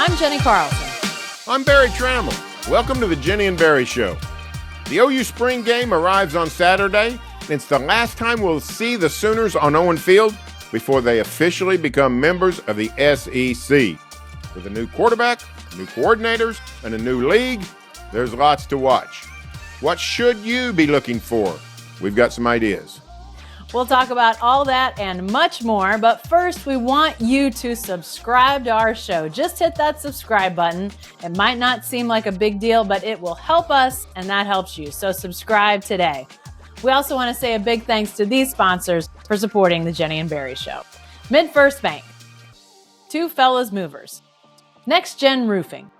I'm Jenni Carlson. I'm Barry Tramel. Welcome to the Jenni and Barry Show. The OU spring game arrives on Saturday. It's the last time we'll see the Sooners on Owen Field before they officially become members of the SEC. With a new quarterback, new coordinators, and a new league, there's lots to watch. What should you be looking for? We've got some ideas. We'll talk about all that and much more, but first we want you to subscribe to our show. Just hit that subscribe button. It might not seem like a big deal, but it will help us and that helps you. So subscribe today. We also want to say a big thanks to these sponsors for supporting the Jenni and Barry Show. MidFirst Bank, Two Fellas Movers, Next Gen Roofing,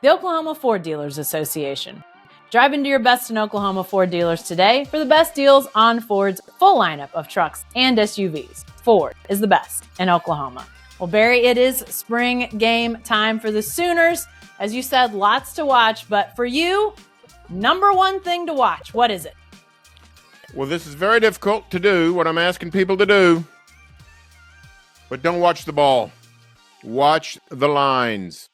the Oklahoma Ford Dealers Association. Drive into your best in Oklahoma Ford dealers today for the best deals on Ford's full lineup of trucks and SUVs. Ford is the best in Oklahoma. Well, Barry, it is spring game time for the Sooners. As you said, lots to watch, but for you, number one thing to watch, what is it? Well, this is very difficult to do, what I'm asking people to do. But don't watch the ball. Watch the lines.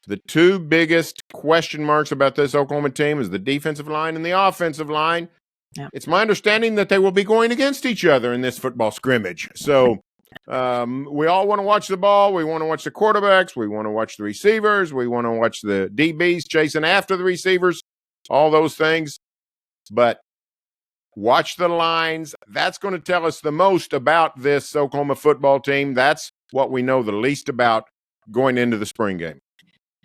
The two biggest question marks about this Oklahoma team is the defensive line and the offensive line. Yeah. It's my understanding that they will be going against each other in this football scrimmage. So we all want to watch the ball. We want to watch the quarterbacks. We want to watch the receivers. We want to watch the DBs chasing after the receivers, all those things. But watch the lines. That's going to tell us the most about this Oklahoma football team. That's what we know the least about going into the spring game.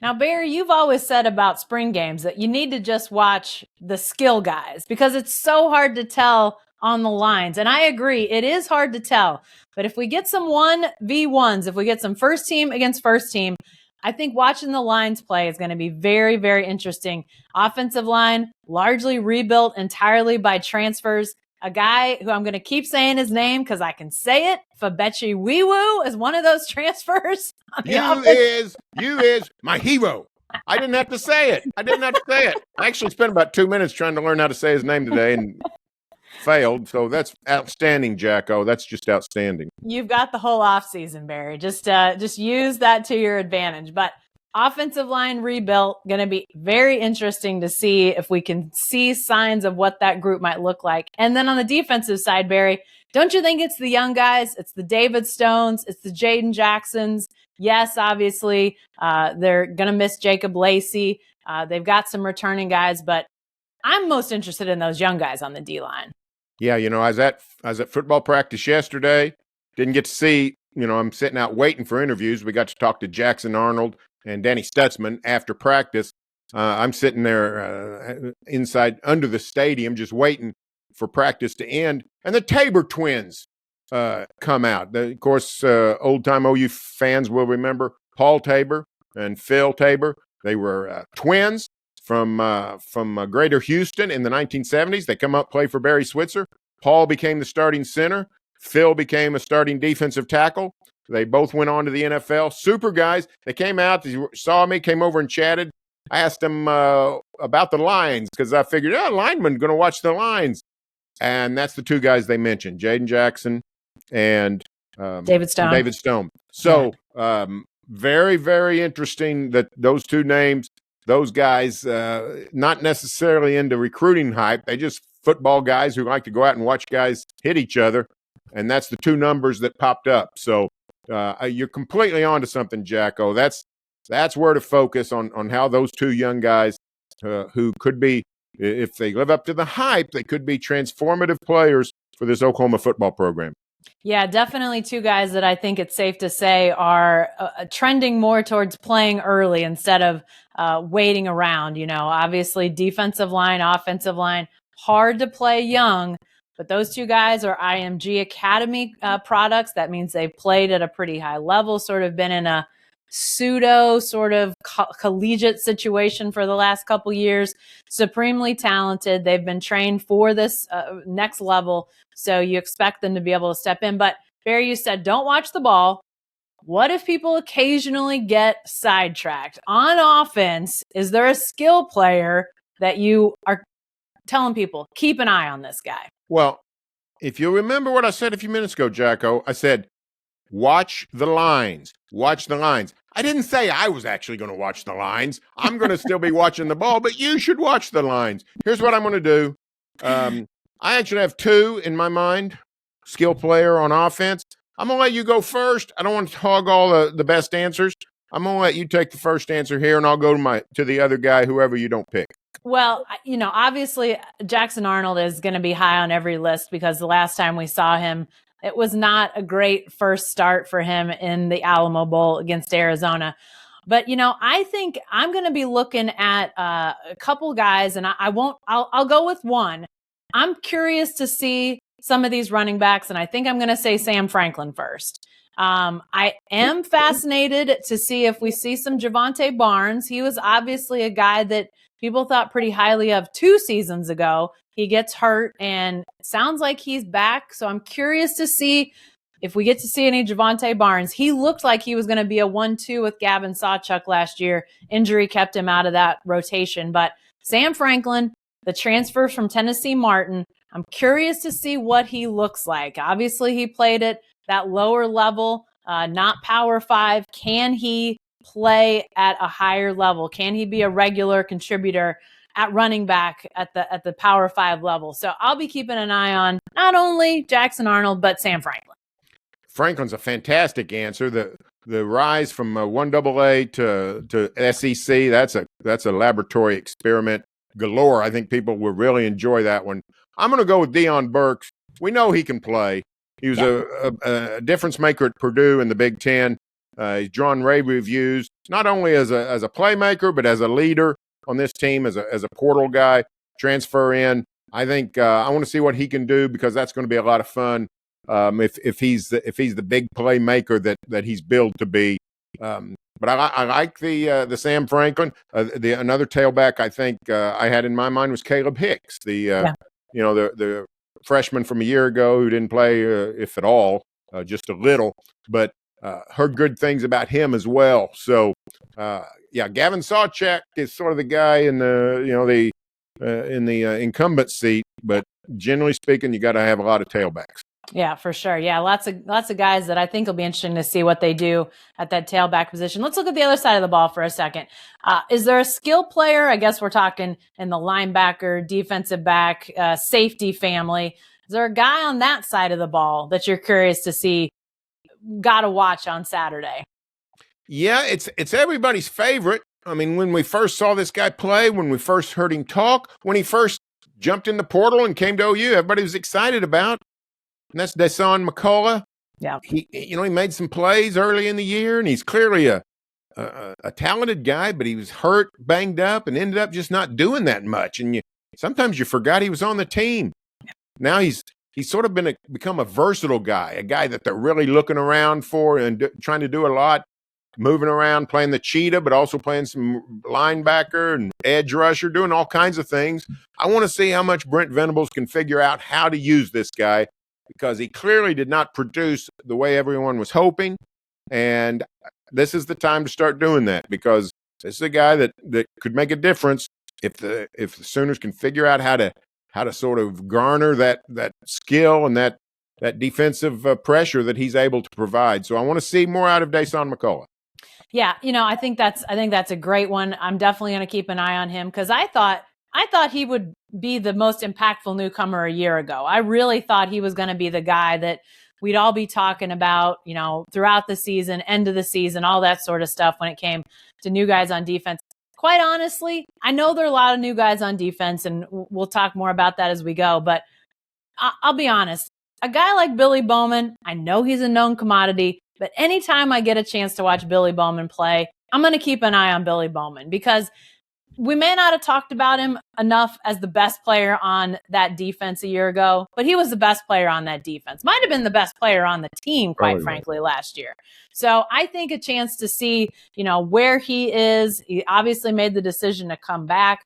Now, Barry, you've always said about spring games that you need to just watch the skill guys because it's so hard to tell on the lines. And I agree, it is hard to tell. But if we get some 1v1s, if we get some first team against first team, I think watching the lines play is going to be very, very interesting. Offensive line, largely rebuilt entirely by transfers. A guy who I'm going to keep saying his name because I can say it, Fabechi Wiwu, is one of those transfers. You is my hero. I didn't have to say it. I actually spent about 2 minutes trying to learn how to say his name today and failed. So that's outstanding, Jacko. That's just outstanding. You've got the whole offseason, Barry. Just use that to your advantage. But offensive line rebuilt, going to be very interesting to see if we can see signs of what that group might look like. And then on the defensive side, Barry, don't you think it's the young guys? It's the David Stones. It's the Jayden Jacksons. Yes, obviously, they're going to miss Jacob Lacey. They've got some returning guys, but I'm most interested in those young guys on the D-line. Yeah, I was at football practice yesterday. Didn't get to see, I'm sitting out waiting for interviews. We got to talk to Jackson Arnold and Danny Stutzman after practice. I'm sitting there inside under the stadium just waiting for practice to end. And the Tabor twins come out. Of course, old-time OU fans will remember Paul Tabor and Phil Tabor. They were twins from Greater Houston in the 1970s. They come up, play for Barry Switzer. Paul became the starting center. Phil became a starting defensive tackle. They both went on to the NFL. Super guys. They came out, they saw me, came over and chatted. I asked them about the lines because I figured, linemen going to watch the lines. And that's the two guys they mentioned, Jayden Jackson and David Stone. So very, very interesting that those two names, those guys, not necessarily into recruiting hype. They just football guys who like to go out and watch guys hit each other. And that's the two numbers that popped up. So you're completely onto something, Jacko. That's where to focus on how those two young guys who could be, if they live up to the hype, they could be transformative players for this Oklahoma football program. Yeah, definitely two guys that I think it's safe to say are trending more towards playing early instead of waiting around. Obviously defensive line, offensive line, hard to play young. But those two guys are IMG Academy products. That means they've played at a pretty high level, sort of been in a pseudo sort of collegiate situation for the last couple years. Supremely talented. They've been trained for this next level. So you expect them to be able to step in. But Barry, you said, don't watch the ball. What if people occasionally get sidetracked? On offense, is there a skill player that you are telling people, keep an eye on this guy? Well, if you remember what I said a few minutes ago, Jacko, I said, watch the lines. Watch the lines. I didn't say I was actually going to watch the lines. I'm going to still be watching the ball, but you should watch the lines. Here's what I'm going to do. I actually have two in my mind, skill player on offense. I'm going to let you go first. I don't want to hog all the best answers. I'm going to let you take the first answer here, and I'll go to the other guy, whoever you don't pick. Well, obviously Jackson Arnold is going to be high on every list because the last time we saw him, it was not a great first start for him in the Alamo Bowl against Arizona. But, I think I'm going to be looking at a couple guys, and I'll go with one. I'm curious to see some of these running backs, and I think I'm going to say Sam Franklin first. I am fascinated to see if we see some Javonte Barnes. He was obviously a guy that people thought pretty highly of 2 seasons ago. He gets hurt and sounds like he's back. So I'm curious to see if we get to see any Javonte Barnes. He looked like he was going to be a 1-2 with Gavin Sawchuk last year. Injury kept him out of that rotation. But Sam Franklin, the transfer from Tennessee Martin, I'm curious to see what he looks like. Obviously, he played at that lower level, not Power 5. Can he play at a higher level? Can he be a regular contributor at running back at the Power 5 level? So I'll be keeping an eye on not only Jackson Arnold, but Sam Franklin. Franklin's a fantastic answer. The rise from 1AA to SEC, that's a laboratory experiment galore. I think people will really enjoy that one. I'm going to go with Deion Burks. We know he can play. He was a difference maker at Purdue in the Big Ten. He's drawn rave reviews, not only as a playmaker, but as a leader on this team, as a portal guy, transfer in. I think I want to see what he can do because that's going to be a lot of fun if he's the big playmaker that he's billed to be. But I like the Sam Franklin. Another tailback I think I had in my mind was Caleb Hicks, the freshman from a year ago who didn't play, if at all, just a little, but heard good things about him as well. So, Gavin Sawchuk is sort of the guy in the incumbent seat, but generally speaking, you got to have a lot of tailbacks. Yeah, for sure. Yeah, lots of guys that I think will be interesting to see what they do at that tailback position. Let's look at the other side of the ball for a second. Is there a skill player? I guess we're talking in the linebacker, defensive back, safety family. Is there a guy on that side of the ball that you're curious to see? Got to watch on Saturday. Yeah, it's everybody's favorite. I mean, when we first saw this guy play, when we first heard him talk, when he first jumped in the portal and came to OU, everybody was excited about. And that's Dasan McCullough. Yeah, he made some plays early in the year, and he's clearly a talented guy, but he was hurt, banged up, and ended up just not doing that much. And sometimes you forgot he was on the team. Now he's sort of become a versatile guy, a guy that they're really looking around for and trying to do a lot, moving around, playing the cheetah, but also playing some linebacker and edge rusher, doing all kinds of things. I want to see how much Brent Venables can figure out how to use this guy, because he clearly did not produce the way everyone was hoping. And this is the time to start doing that, because this is a guy that could make a difference if the Sooners can figure out how to sort of garner that skill and that defensive pressure that he's able to provide. So I want to see more out of Dasan McCullough. Yeah, I think that's a great one. I'm definitely going to keep an eye on him because I thought he would be the most impactful newcomer a year ago. I really thought he was going to be the guy that we'd all be talking about, throughout the season, end of the season, all that sort of stuff when it came to new guys on defense. Quite honestly, I know there are a lot of new guys on defense, and we'll talk more about that as we go. But I'll be honest, a guy like Billy Bowman, I know he's a known commodity, but anytime I get a chance to watch Billy Bowman play, I'm going to keep an eye on Billy Bowman, because we may not have talked about him enough as the best player on that defense a year ago, but he was the best player on that defense. Might have been the best player on the team, quite frankly, last year. So I think a chance to see, where he is. He obviously made the decision to come back.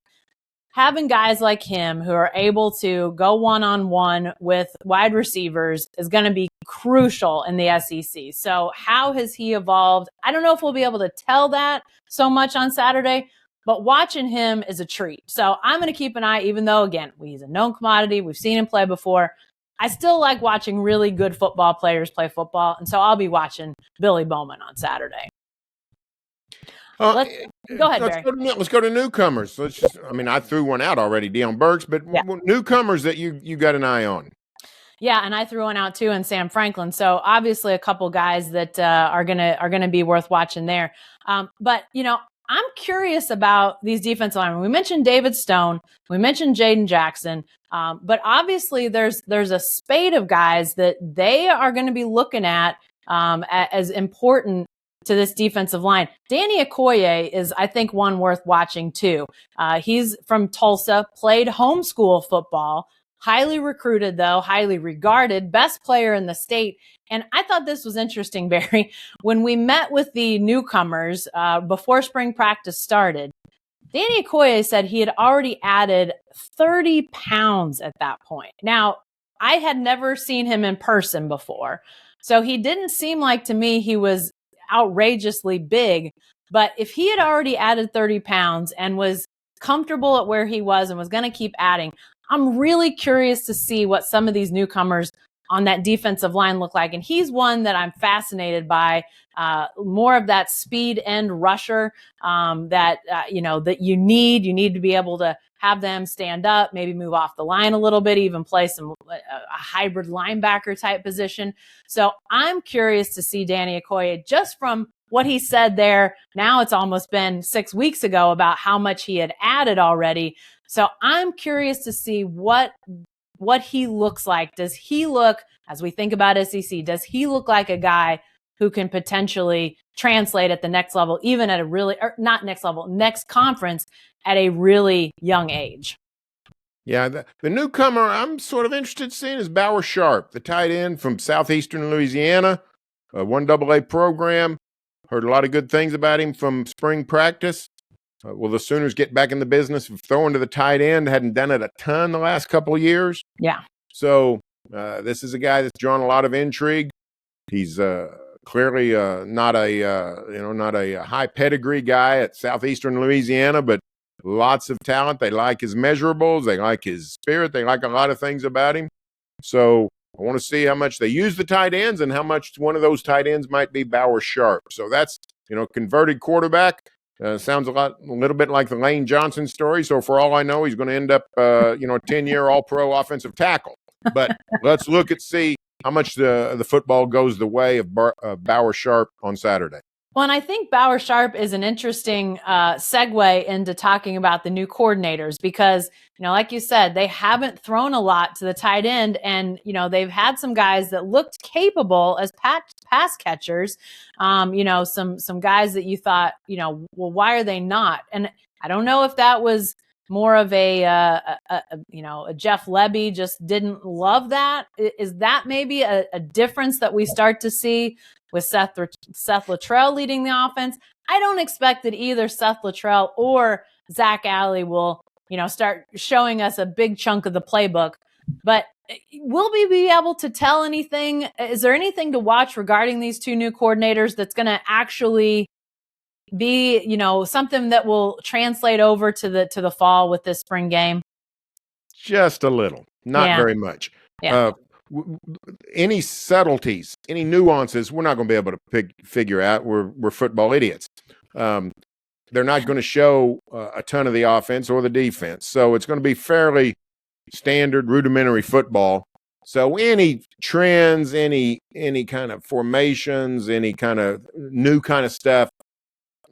Having guys like him who are able to go one-on-one with wide receivers is going to be crucial in the SEC. So how has he evolved? I don't know if we'll be able to tell that so much on Saturday, but watching him is a treat. So I'm going to keep an eye, even though, again, he's a known commodity. We've seen him play before. I still like watching really good football players play football, and so I'll be watching Billy Bowman on Saturday. Go ahead, Barry. Let's go to newcomers. I threw one out already, Deion Burks, but newcomers that you got an eye on. Yeah, and I threw one out too in Sam Franklin. So obviously a couple guys that are gonna be worth watching there. But I'm curious about these defensive linemen. We mentioned David Stone, we mentioned Jayden Jackson, but obviously there's a spate of guys that they are going to be looking at as important to this defensive line. Danny Okoye is, I think, one worth watching too. He's from Tulsa, played homeschool football, highly recruited though, highly regarded, best player in the state. And I thought this was interesting, Barry. When we met with the newcomers before spring practice started, Danny Okoye said he had already added 30 pounds at that point. Now, I had never seen him in person before, so he didn't seem like to me he was outrageously big. But if he had already added 30 pounds and was comfortable at where he was and was going to keep adding, I'm really curious to see what some of these newcomers on that defensive line look like. And he's one that I'm fascinated by, more of that speed end rusher that you need. You need to be able to have them stand up, maybe move off the line a little bit, even play a hybrid linebacker type position. So I'm curious to see Danny Okoye just from what he said there. Now it's almost been 6 weeks ago about how much he had added already. So I'm curious to see what he looks like. Does he look, as we think about SEC, does he look like a guy who can potentially translate at the next level, even at next conference at a really young age? Yeah, the newcomer I'm sort of interested in seeing is Bauer Sharp, the tight end from southeastern Louisiana, a 1AA program. Heard a lot of good things about him from spring practice. Will the Sooners get back in the business of throwing to the tight end? Hadn't done it a ton the last couple of years. Yeah. So this is a guy that's drawn a lot of intrigue. He's clearly not a high pedigree guy at southeastern Louisiana, but lots of talent. They like his measurables. They like his spirit. They like a lot of things about him. So I want to see how much they use the tight ends and how much one of those tight ends might be Bauer Sharp. So that's, converted quarterback. Sounds a little bit like the Lane Johnson story. So for all I know, he's going to end up, a 10-year All-Pro offensive tackle. But let's see how much the football goes the way of Bauer Sharp on Saturday. Well, and I think Bauer Sharp is an interesting segue into talking about the new coordinators because, like you said, they haven't thrown a lot to the tight end. And, they've had some guys that looked capable as pass catchers, some guys that you thought, well, why are they not? And I don't know if that was more of a Jeff Lebby just didn't love that. Is that maybe a difference that we start to see with Seth Littrell leading the offense? I don't expect that either Seth Littrell or Zach Alley will, start showing us a big chunk of the playbook. But will we be able to tell anything? Is there anything to watch regarding these two new coordinators that's going to actually be, something that will translate over to the fall with this spring game? Just a little, not very much. Yeah. Any subtleties, any nuances, we're not going to be able to figure out. We're football idiots. They're not going to show a ton of the offense or the defense. So it's going to be fairly standard, rudimentary football. So any trends, any kind of formations, any kind of new kind of stuff,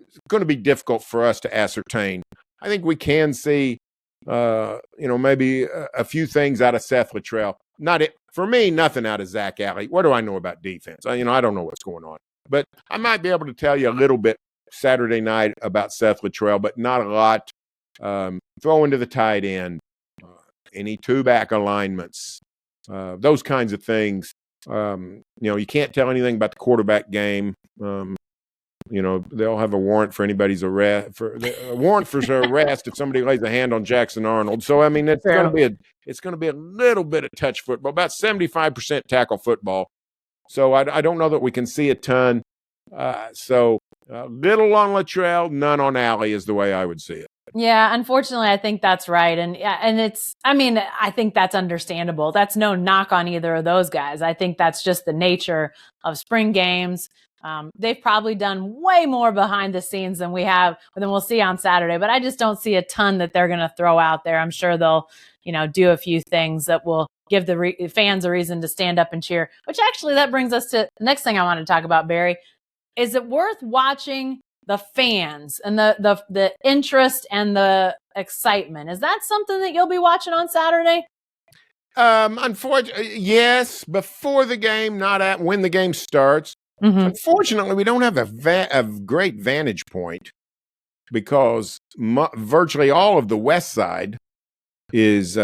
it's going to be difficult for us to ascertain. I think we can see, maybe a few things out of Seth Littrell. For me, nothing out of Zach Alley. What do I know about defense? I don't know what's going on. But I might be able to tell you a little bit Saturday night about Seth Littrell, but not a lot. Throwing to the tight end, any two-back alignments, those kinds of things. You can't tell anything about the quarterback game. They'll have a warrant for anybody's arrest if somebody lays a hand on Jackson Arnold. So it's going to be a little bit of touch football, about 75% tackle football. So I don't know that we can see a ton. So little on Littrell, none on Alley is the way I would see it. Yeah, unfortunately, I think that's right. And I think that's understandable. That's no knock on either of those guys. I think that's just the nature of spring games. They've probably done way more behind the scenes than we'll see on Saturday, but I just don't see a ton that they're going to throw out there. I'm sure they'll, do a few things that will give the fans a reason to stand up and cheer, which actually that brings us to the next thing I want to talk about, Barry. Is it worth watching the fans and the interest and the excitement? Is that something that you'll be watching on Saturday? Unfortunately, yes, before the game, not when the game starts. Mm-hmm. Unfortunately, we don't have a great vantage point because virtually all of the west side is,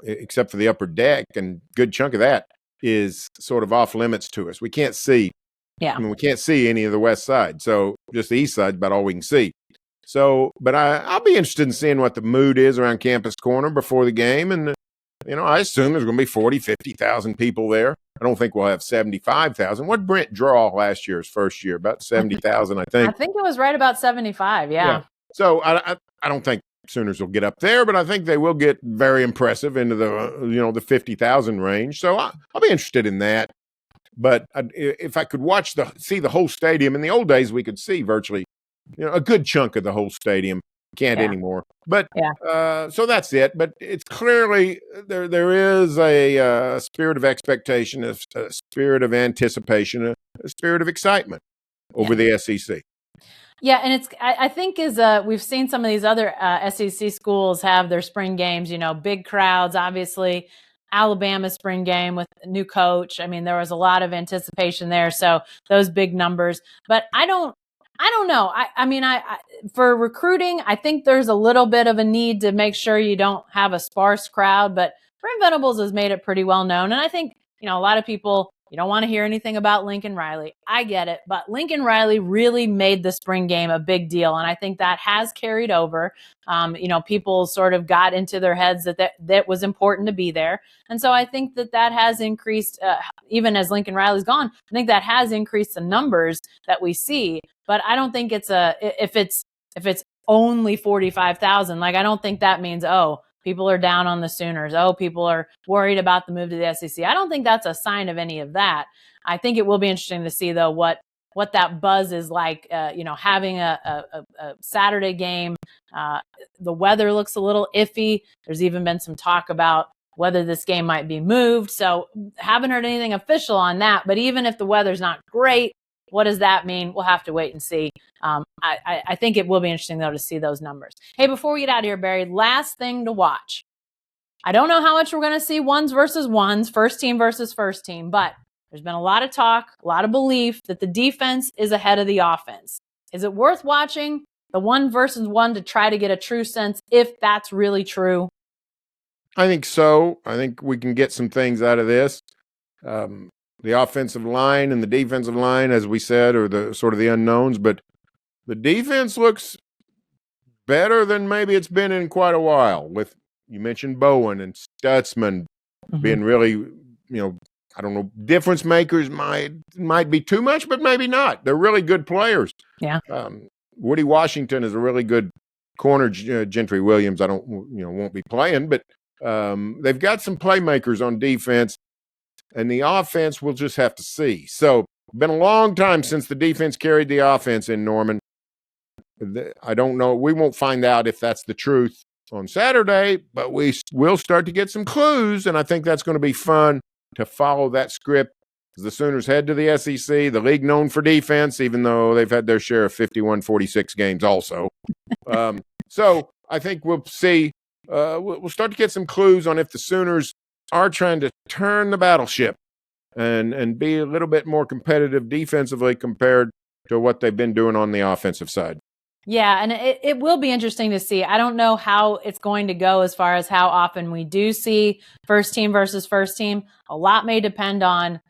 except for the upper deck, and good chunk of that is sort of off limits to us. We can't see. Yeah. I mean, we can't see any of the west side. So just the east side is about all we can see. So, but I'll be interested in seeing what the mood is around Campus Corner before the game. And, I assume there's going to be 40, 50,000 people there. I don't think we'll have 75,000. What did Brent draw last year, his first year? About 70,000, I think. I think it was right about 75, yeah. So I don't think Sooners will get up there, but I think they will get very impressive into the 50,000 range. So I'll be interested in that. But if I could see the whole stadium, in the old days we could see virtually, a good chunk of the whole stadium. Can't anymore. But so that's it. But it's clearly there is a spirit of expectation, a spirit of anticipation, a spirit of excitement over the SEC. Yeah, and I think we've seen some of these other SEC schools have their spring games, big crowds, obviously. Alabama spring game with a new coach. I mean, there was a lot of anticipation there. So those big numbers, but I don't know. For recruiting, I think there's a little bit of a need to make sure you don't have a sparse crowd, but Brent Venables has made it pretty well known. And I think, a lot of people, you don't want to hear anything about Lincoln Riley. I get it, but Lincoln Riley really made the spring game a big deal. And I think that has carried over. People sort of got into their heads that was important to be there. And so I think that has increased, even as Lincoln Riley's gone, I think that has increased the numbers that we see. But I don't think if it's only 45,000, like, I don't think that means, people are down on the Sooners. People are worried about the move to the SEC. I don't think that's a sign of any of that. I think it will be interesting to see, though, what that buzz is like, having a Saturday game. The weather looks a little iffy. There's even been some talk about whether this game might be moved. So haven't heard anything official on that. But even if the weather's not great, what does that mean? We'll have to wait and see. I think it will be interesting, though, to see those numbers. Hey, before we get out of here, Barry, last thing to watch. I don't know how much we're going to see ones versus ones, first team versus first team, but there's been a lot of talk, a lot of belief that the defense is ahead of the offense. Is it worth watching the one versus one to try to get a true sense if that's really true? I think so. I think we can get some things out of this. The offensive line and the defensive line, as we said, are the sort of the unknowns, but the defense looks better than maybe it's been in quite a while. With, you mentioned Bowen and Stutzman being really, I don't know, difference makers might be too much, but maybe not. They're really good players. Yeah. Woody Washington is a really good corner. Gentry Williams, won't be playing, but they've got some playmakers on defense. And the offense, we'll just have to see. So, been a long time since the defense carried the offense in Norman. I don't know. We won't find out if that's the truth on Saturday, but we will start to get some clues, and I think that's going to be fun to follow that script. As the Sooners head to the SEC, the league known for defense, even though they've had their share of 51-46 games also. So, I think we'll see. We'll start to get some clues on if the Sooners are trying to turn the battleship and be a little bit more competitive defensively compared to what they've been doing on the offensive side. Yeah, and it will be interesting to see. I don't know how it's going to go as far as how often we do see first team versus first team. A lot may depend on,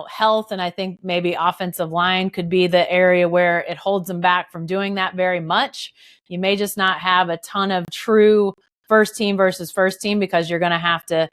health, and I think maybe offensive line could be the area where it holds them back from doing that very much. You may just not have a ton of true first team versus first team because you're going to have to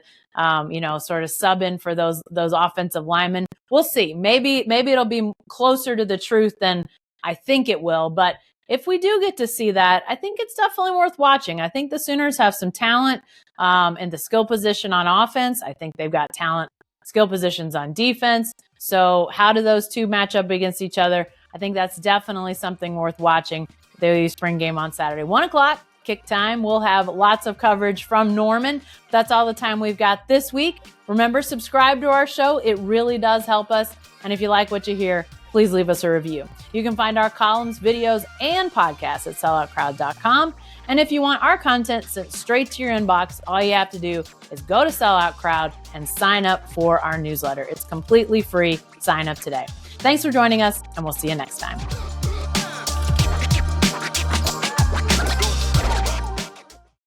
sort of sub in for those offensive linemen. We'll see. Maybe it'll be closer to the truth than I think it will, but if we do get to see that, I think it's definitely worth watching. I think the Sooners have some talent in the skill position on offense. I think they've got talent, skill positions on defense. So how do those two match up against each other? I think that's definitely something worth watching. The spring game on Saturday, 1 o'clock. Kick time. We'll have lots of coverage from Norman. That's all the time we've got this week. Remember, subscribe to our show. It really does help us. And if you like what you hear, please leave us a review. You can find our columns, videos, and podcasts at selloutcrowd.com. And if you want our content sent straight to your inbox, all you have to do is go to Sellout Crowd and sign up for our newsletter. It's completely free. Sign up today. Thanks for joining us, and we'll see you next time.